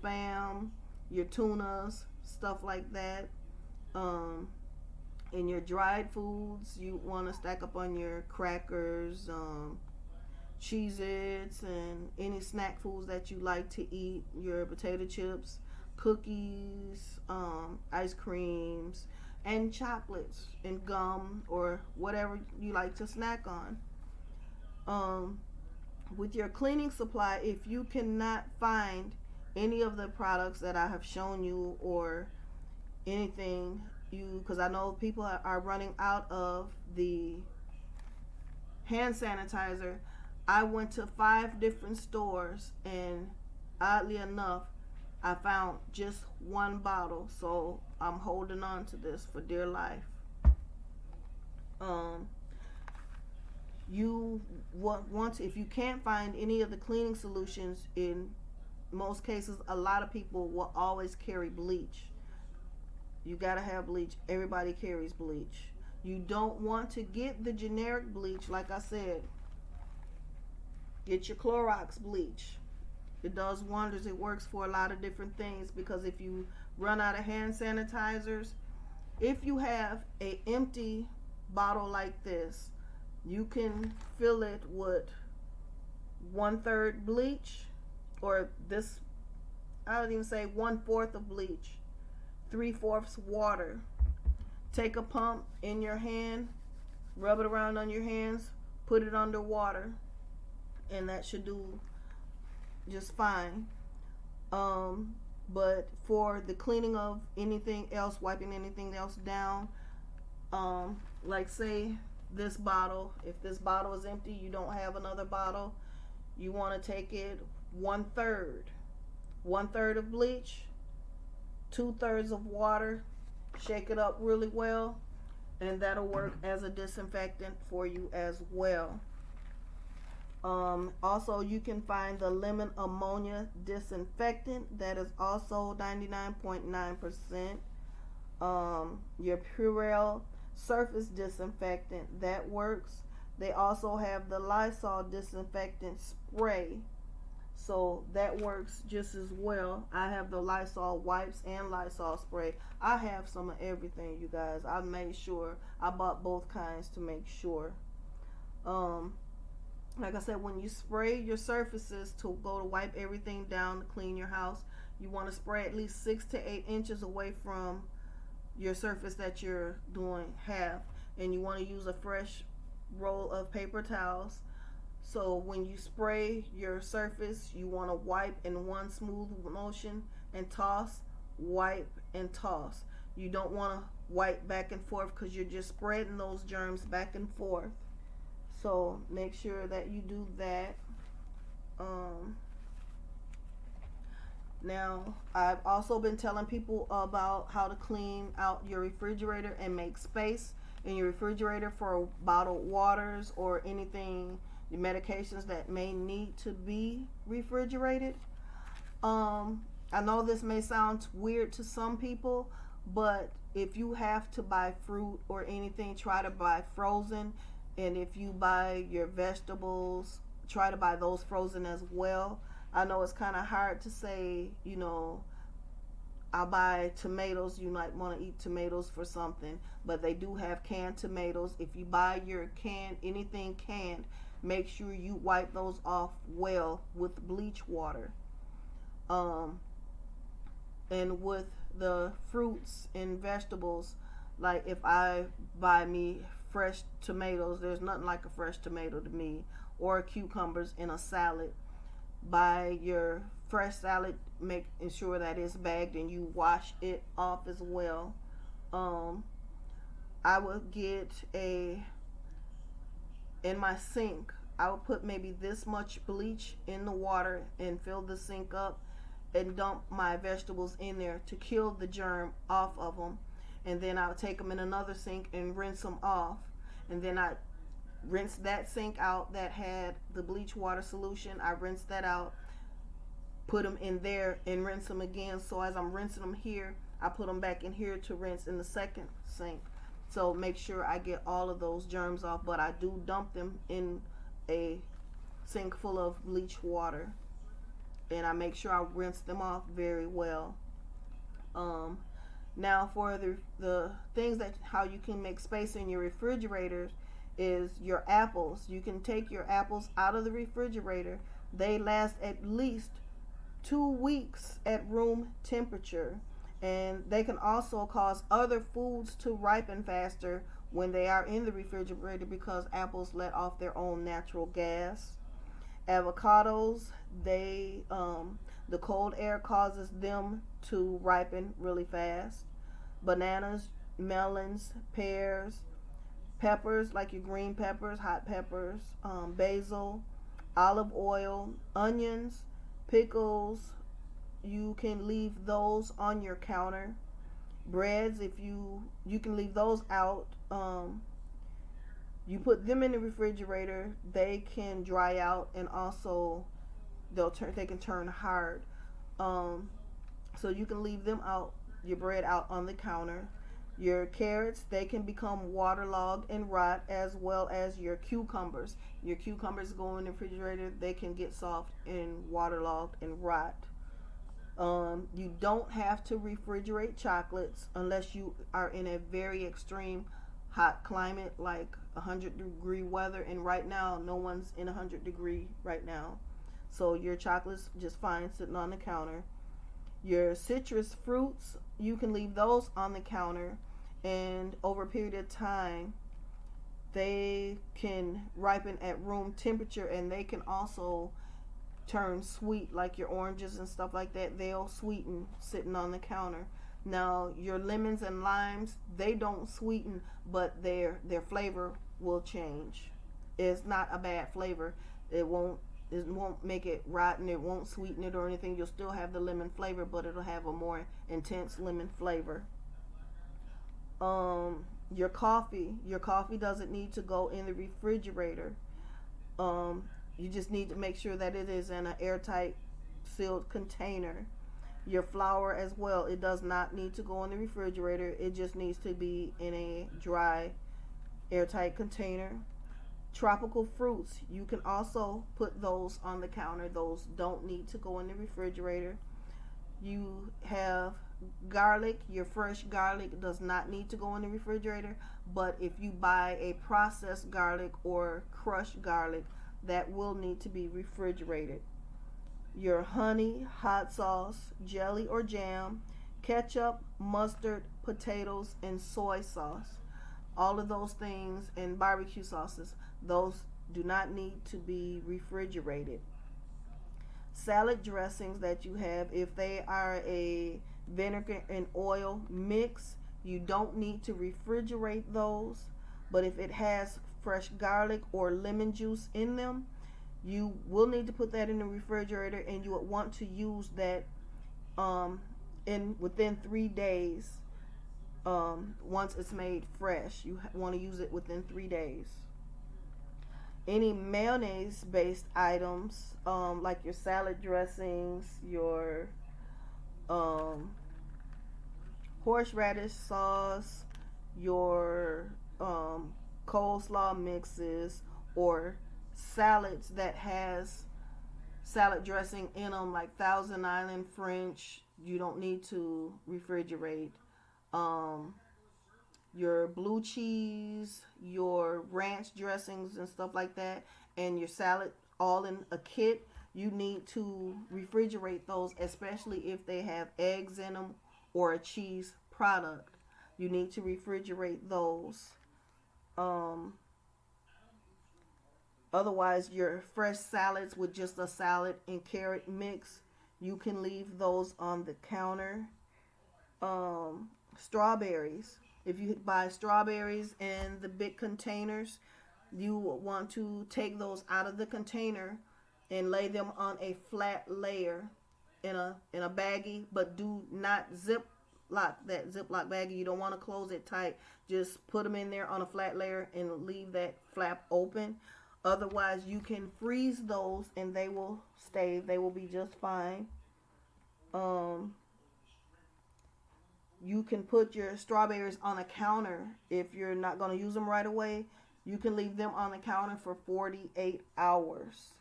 Spam, your tunas, stuff like that. Um, and your dried foods, you want to stack up on your crackers, Cheez-Its, and any snack foods that you like to eat. Your potato chips, cookies, ice creams, and chocolates and gum or whatever you like to snack on. Um, with your cleaning supply, if you cannot find any of the products that I have shown you or anything, you because I know people are running out of the hand sanitizer. I went to 5 different stores, and oddly enough, I found just one bottle. So I'm holding on to this for dear life. Um, you want to, if you can't find any of the cleaning solutions, in most cases, a lot of people will always carry bleach. You gotta have bleach. Everybody carries bleach. You don't want to get the generic bleach. Like I said, get your Clorox bleach. It does wonders. It works for a lot of different things, because if you run out of hand sanitizers, if you have a empty bottle like this, you can fill it with 1/3 bleach, or this, I would even say 1/4 of bleach, 3/4 water. Take a pump in your hand, rub it around on your hands, put it under water, and that should do just fine. But for the cleaning of anything else, wiping anything else down, like say this bottle, if this bottle is empty, you don't have another bottle, you want to take it 1/3 of bleach, 2/3 of water, shake it up really well, and that'll work as a disinfectant for you as well. Also, you can find the lemon ammonia disinfectant, that is also 99.9%. Your Purell surface disinfectant, that works. They also have the Lysol disinfectant spray, so that works just as well. I have the Lysol wipes and Lysol spray. I have some of everything, you guys. I made sure I bought both kinds to make sure. Like I said, when you spray your surfaces to go to wipe everything down to clean your house, you want to spray at least 6 to 8 inches away from your surface that you're doing half, and you want to use a fresh roll of paper towels. So when you spray your surface, you want to wipe in one smooth motion and toss, wipe and toss. You don't want to wipe back and forth, because you're just spreading those germs back and forth. So make sure that you do that. Now, I've also been telling people about how to clean out your refrigerator and make space in your refrigerator for bottled waters or anything, the medications that may need to be refrigerated. I know this may sound weird to some people, but if you have to buy fruit or anything, try to buy frozen. And if you buy your vegetables, try to buy those frozen as well. I know it's kind of hard to say, I'll buy tomatoes. You might want to eat tomatoes for something, but they do have canned tomatoes. If you buy your anything canned, make sure you wipe those off well with bleach water. And with the fruits and vegetables, like if I buy me fresh tomatoes, there's nothing like a fresh tomato to me, or cucumbers in a salad. Buy your fresh salad, make sure that it's bagged and you wash it off as well. I would get in my sink, I would put maybe this much bleach in the water and fill the sink up and dump my vegetables in there to kill the germ off of them. And then I would take them in another sink and rinse them off. And then I rinse that sink out that had the bleach water solution. I rinse that out, put them in there, and rinse them again. So as I'm rinsing them here, I put them back in here to rinse in the second sink. So make sure I get all of those germs off, but I do dump them in a sink full of bleach water. and I make sure I rinse them off very well. Um, Now for the things that how you can make space in your refrigerators is your apples. You can take your apples out of the refrigerator. They last at least 2 weeks at room temperature, and they can also cause other foods to ripen faster when they are in the refrigerator because apples let off their own natural gas. Avocados, they the cold air causes them to ripen really fast. Bananas, melons, pears, peppers like your green peppers, hot peppers, basil, olive oil, onions, pickles. You can leave those on your counter. Breads, if you can leave those out. You put them in the refrigerator. They can dry out, and also they can turn hard. Um, so you can leave them out, your bread out on the counter. Your carrots, they can become waterlogged and rot, as well as your cucumbers. Your cucumbers go in the refrigerator, they can get soft and waterlogged and rot. You don't have to refrigerate chocolates unless you are in a very extreme hot climate, like 100-degree weather. And right now, no one's in 100-degree right now, so your chocolate's just fine sitting on the counter. Your citrus fruits, you can leave those on the counter, and over a period of time, they can ripen at room temperature, and they can also turn sweet, like your oranges and stuff like that. They'll sweeten sitting on the counter. Now, your lemons and limes, they don't sweeten, but their flavor will change. It's not a bad flavor. It won't make it rotten. It won't sweeten it or anything. You'll still have the lemon flavor, but it'll have a more intense lemon flavor. Your coffee doesn't need to go in the refrigerator. You just need to make sure that it is in an airtight, sealed container. Your flour as well, it does not need to go in the refrigerator. It just needs to be in a dry, airtight container. Tropical fruits, you can also put those on the counter. Those don't need to go in the refrigerator. You have garlic. Your fresh garlic does not need to go in the refrigerator, but if you buy a processed garlic or crushed garlic, that will need to be refrigerated. Your honey, hot sauce, jelly or jam, ketchup, mustard, potatoes, and soy sauce. All of those things, and barbecue sauces, those do not need to be refrigerated. Salad dressings that you have, if they are a vinegar and oil mix, you don't need to refrigerate those. But if it has fresh garlic or lemon juice in them, you will need to put that in the refrigerator, and you would want to use that in within 3 days. Once it's made fresh, you want to use it within 3 days. Any mayonnaise based items, like your salad dressings, your um, horseradish sauce, your coleslaw mixes, or salads that has salad dressing in them, like Thousand Island French, you don't need to refrigerate. Um, your blue cheese, your ranch dressings and stuff like that, and your salad all in a kit, you need to refrigerate those, especially if they have eggs in them or a cheese product. You need to refrigerate those. Um, Otherwise, your fresh salads with just a salad and carrot mix, you can leave those on the counter. Strawberries. If you buy strawberries in the big containers, you want to take those out of the container and lay them on a flat layer in a baggie, but do not zip lock that Ziploc baggie. You don't want to close it tight. Just put them in there on a flat layer and leave that flap open. Otherwise, you can freeze those and they will stay. They will be just fine. Um, you can put your strawberries on a counter if you're not going to use them right away. You can leave them on the counter for 48 hours.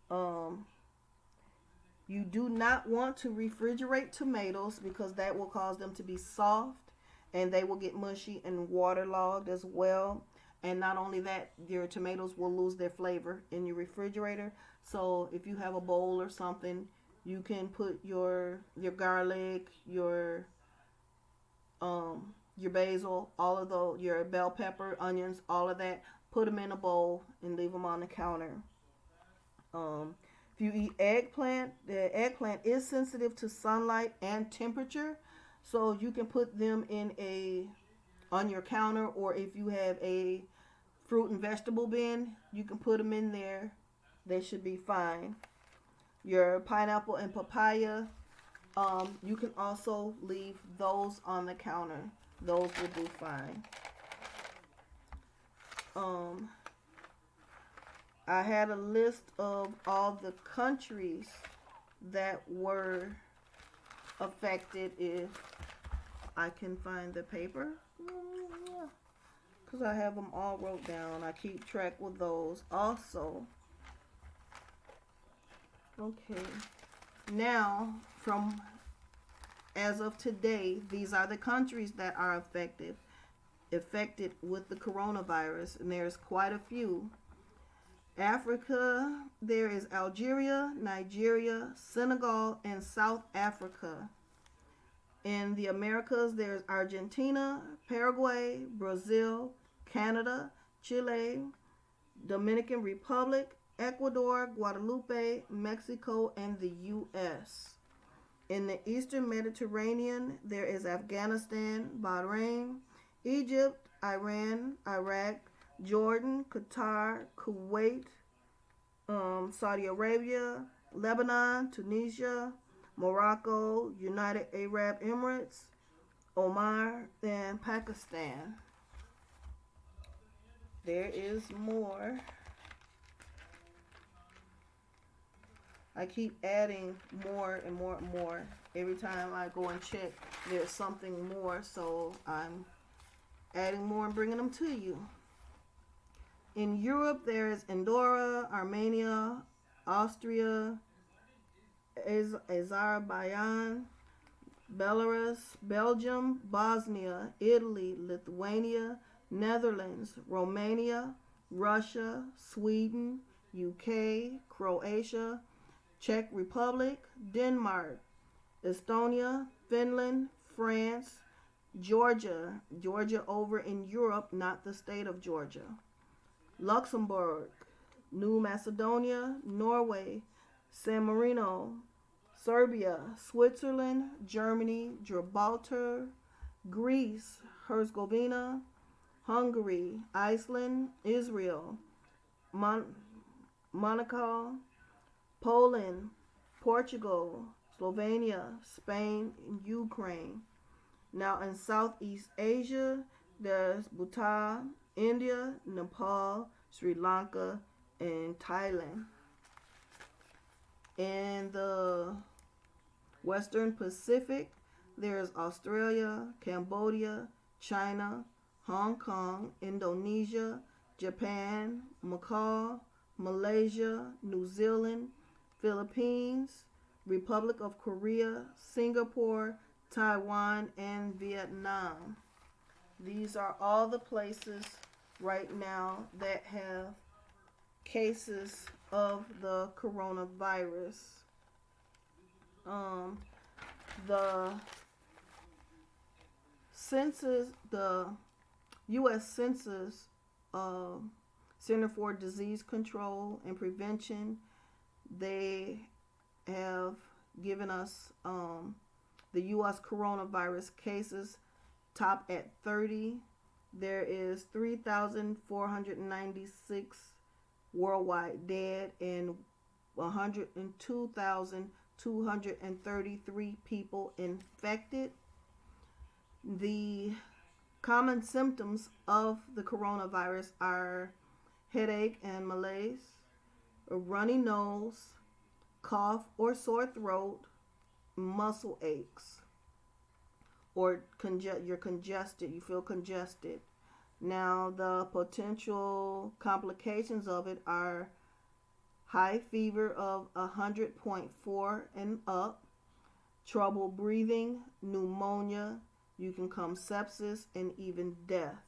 Um, You do not want to refrigerate tomatoes because that will cause them to be soft and they will get mushy and waterlogged as well. And not only that, your tomatoes will lose their flavor in your refrigerator. So if you have a bowl or something, you can put your garlic, your basil, all of those, your bell pepper, onions, all of that. Put them in a bowl and leave them on the counter. Um, if you eat eggplant, the eggplant is sensitive to sunlight and temperature, so you can put them in a on your counter, or if you have a fruit and vegetable bin, you can put them in there. They should be fine. Your pineapple and papaya, you can also leave those on the counter. Those will do fine. Um, I had a list of all the countries that were affected. If I can find the paper, because I have them all wrote down. I keep track with those also. Okay. Now, from as of today, these are the countries that are affected with the coronavirus, and there's quite a few. Africa, there is Algeria, Nigeria, Senegal, and South Africa. In the Americas, there's Argentina, Paraguay, Brazil, Canada, Chile, Dominican Republic, Ecuador, Guadeloupe, Mexico, and the U.S. In the Eastern Mediterranean, there is Afghanistan, Bahrain, Egypt, Iran, Iraq, Jordan, Qatar, Kuwait, Saudi Arabia, Lebanon, Tunisia, Morocco, United Arab Emirates, Oman, and Pakistan. There is more. I keep adding more and more and more. Every time I go and check, there's something more, so I'm adding more and bringing them to you. In Europe, there is Andorra, Armenia, Austria, Azerbaijan, Belarus, Belgium, Bosnia, Italy, Lithuania, Netherlands, Romania, Russia, Sweden, UK, Croatia, Czech Republic, Denmark, Estonia, Finland, France, Georgia over in Europe, not the state of Georgia, Luxembourg, New Macedonia, Norway, San Marino, Serbia, Switzerland, Germany, Gibraltar, Greece, Herzegovina, Hungary, Iceland, Israel, Monaco, Poland, Portugal, Slovenia, Spain, and Ukraine. Now in Southeast Asia, there's Bhutan, India, Nepal, Sri Lanka, and Thailand. In the Western Pacific, there's Australia, Cambodia, China, Hong Kong, Indonesia, Japan, Macau, Malaysia, New Zealand, Philippines, Republic of Korea, Singapore, Taiwan, and Vietnam. These are all the places right now that have cases of the coronavirus. The census, the U.S. Census Center for Disease Control and Prevention, they have given us the U.S. coronavirus cases top at 30. There is 3,496 worldwide dead and 102,233 people infected. The common symptoms of the coronavirus are headache and malaise, a runny nose, cough or sore throat, muscle aches, or you're congested, you feel congested. Now, the potential complications of it are high fever of 100.4 and up, trouble breathing, pneumonia, you can come sepsis, and even death.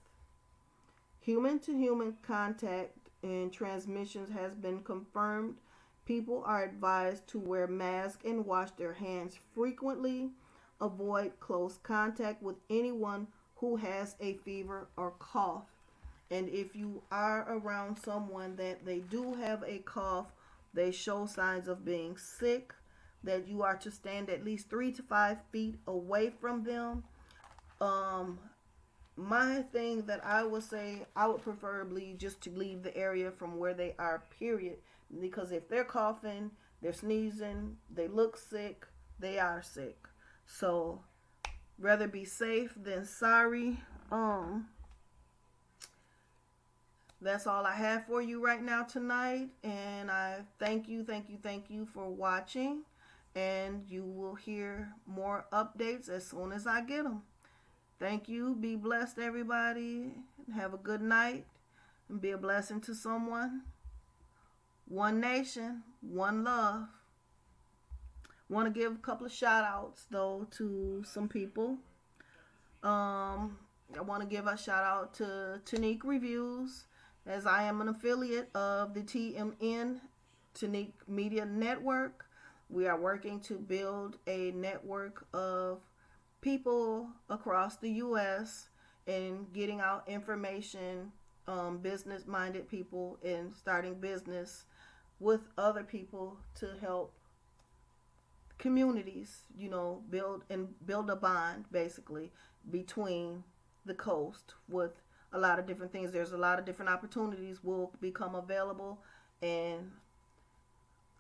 Human to human contact and transmissions has been confirmed. People are advised to wear masks and wash their hands frequently. Avoid close contact with anyone who has a fever or cough. And if you are around someone that they do have a cough, they show signs of being sick, that you are to stand at least 3 to 5 feet away from them. Um, my thing that I would say, I would preferably just to leave the area from where they are, period. Because if they're coughing, they're sneezing, they look sick, they are sick. So, rather be safe than sorry. That's all I have for you right now tonight. And I thank you for watching. And you will hear more updates as soon as I get them. Thank you. Be blessed, everybody. Have a good night. And be a blessing to someone. One nation, one love. Want to give a couple of shout outs, though, to some people. I want to give a shout out to Tanique Reviews, as I am an affiliate of the TMN, Tanique Media Network. We are working to build a network of people across the U.S. and getting out information, business-minded people, and starting business with other people to help communities, build a bond, basically, between the coast with a lot of different things. There's a lot of different opportunities will become available, and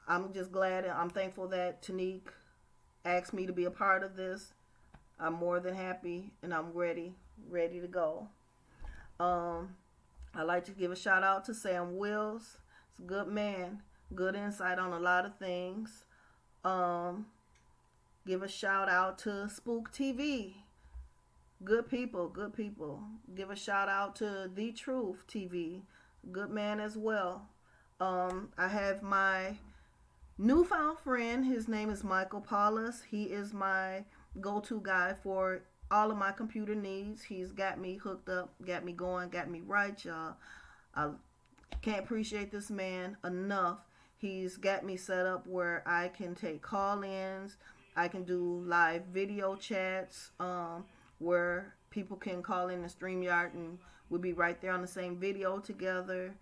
I'm just glad and I'm thankful that Tanique asked me to be a part of this. I'm more than happy, and I'm ready to go. I'd like to give a shout out to Sam Wills. He's a good man, good insight on a lot of things. Give a shout out to Spook TV. Good people. Give a shout out to The Truth TV. Good man as well. I have my newfound friend. His name is Michael Paulus. He is my go-to guy for all of my computer needs. He's got me hooked up, got me going, got me right, y'all. I can't appreciate this man enough. He's got me set up where I can take call-ins. I can do live video chats where people can call in the StreamYard and we'll be right there on the same video together.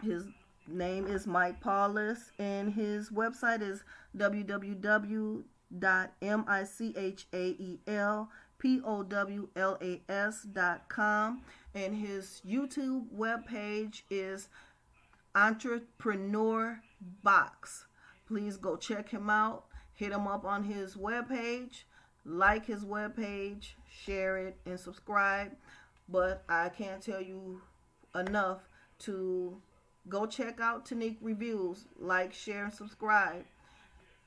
His name is Mike Paulus, and his website is www.michaelpowlas.com, and his YouTube webpage is Entrepreneur Box. Please go check him out. Hit him up on his webpage. Like his webpage, share it, and subscribe. But I can't tell you enough to go check out Tanique Reviews. Like, share, and subscribe.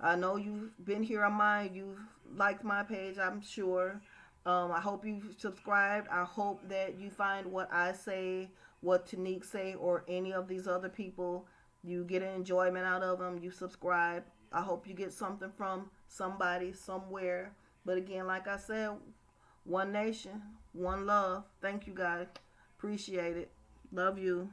I know you've been here on mine. You've liked my page, I'm sure. I hope you subscribed. I hope that you find what I say, what Tanique say, or any of these other people. You get an enjoyment out of them. You subscribe. I hope you get something from somebody, somewhere. But again, like I said, one nation, one love. Thank you, guys. Appreciate it. Love you.